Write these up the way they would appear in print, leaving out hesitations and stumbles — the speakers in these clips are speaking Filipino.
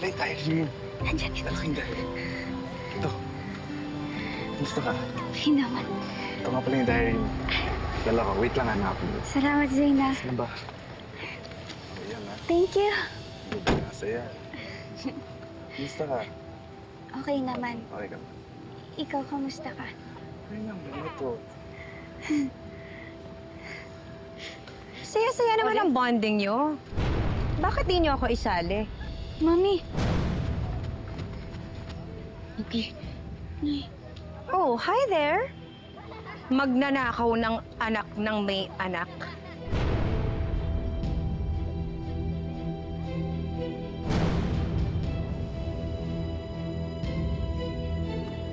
pala yung diary. Nandiyan ito. Malaking diary. Ito. Gusto ka? Okay naman. Ito nga pala yung diary mo. Dala ka. Wait lang, hanapin mo. Salamat, Zayna. Saan ba? Ayan ha. Thank you. Masaya. Gusto ka? Okay naman. Okay ka ba? Ikaw, kamusta ka? Okay naman. Ito. Saya-saya naman ang bonding nyo. Bakit di nyo ako isali? Mami. Okay. Nay. Oh, hi there. Magnanakaw ng anak ng may anak.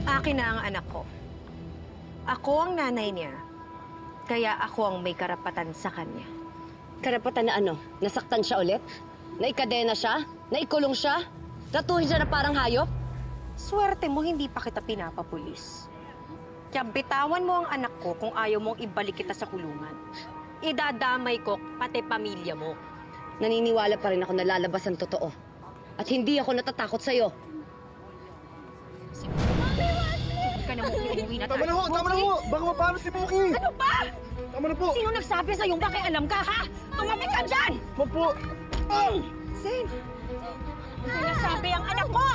Akin na ang anak ko. Ako ang nanay niya. Kaya ako ang may karapatan sa kanya. Karapatan na ano? Nasaktan siya ulit? Naikadena siya? Naikulong siya? Tratuhin siya na parang hayop? Swerte mo, hindi pa kita pinapapulis. Kaya bitawan mo ang anak ko kung ayaw mong ibalik kita sa kulungan. Idadamay ko pati pamilya mo. Naniniwala pa rin ako na lalabas ang totoo. At hindi ako natatakot sa'yo. Hindi ka na mo umuwi na tayo. Tama na ho! Tama na ho! Baka mapano si Muki! Ano ba? Tama na po! Sino nagsabi sa'yo? Bakit alam ka, ha? Tumabi ka dyan! Wag po! Zane! Sinasabi ang anak ko!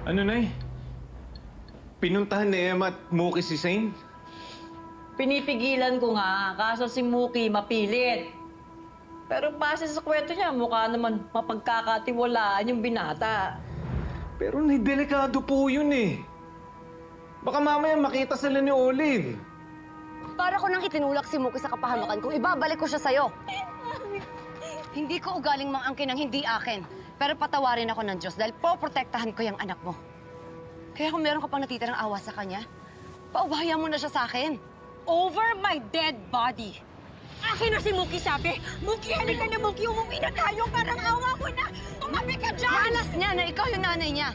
Ano, Nay? Pinuntahan ni Emma at Muki si Zane? Pinipigilan ko nga, kaso si Muki mapilit. Pero base sa kwento niya, mukha naman mapagkakatiwalaan yung binata. Pero delikado po yun eh. Baka mamaya makita sila ni Olive. Para ko nang itinulak si Muki sa kapahamakan kung ibabalik ko siya sa'yo. Hindi ko ugaling mangangkin ng hindi akin. Pero patawarin ako ng Diyos dahil poprotektahan ko yung anak mo. Kaya kung meron ka pang natitirang awa sa kanya, paubahayan mo na siya sa akin. Over my dead body! Akin na si Muki, sabi! Muki, halika na, Muki! Umuwi na tayo! Parang awa ko na! Tumabi ka dyan! Malas niya na ikaw yung nanay niya.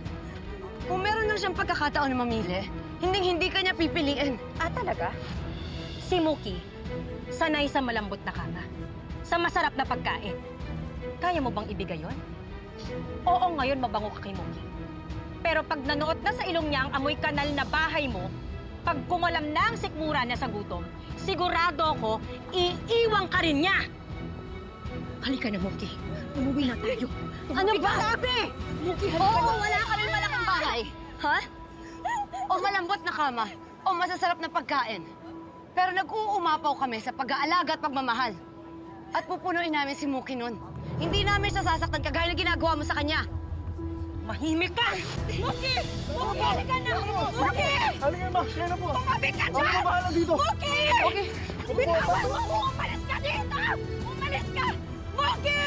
Kung meron lang siyang pagkakataon na mamili, hindi ka niya pipiliin. Ah, talaga? Si Muki, sanay sa malambot na kama. Sa masarap na pagkain. Kaya mo bang ibigay yon? Oo, ngayon mabango ka kay Muki. Pero pag nanuot na sa ilong niya ang amoy kanal na bahay mo, pag kumalam na ang sikmura niya sa gutom, sigurado ako, iiwang ka rin niya! Halika na, Muki. Umuwi na tayo. Ano ba? Sabi! Muki, halika Oo, na. wala ka rin malaking bahay. Ha? O malambot na kama, o masasarap na pagkain. Pero nag-uumapaw kami sa pag-aalaga at pagmamahal. At pupunuin namin si Muki nun. Hindi namin siya sasaktan kagaya na ginagawa mo sa kanya. Mahimik ka! Muki! Muki, halika na! Muki! Halika ma! Kaya na po! Tumabi ka Ako dyan! na bahala dito! Muki! Okay. Bitawan mo! Umalis ka dito! Umalis ka! Muki!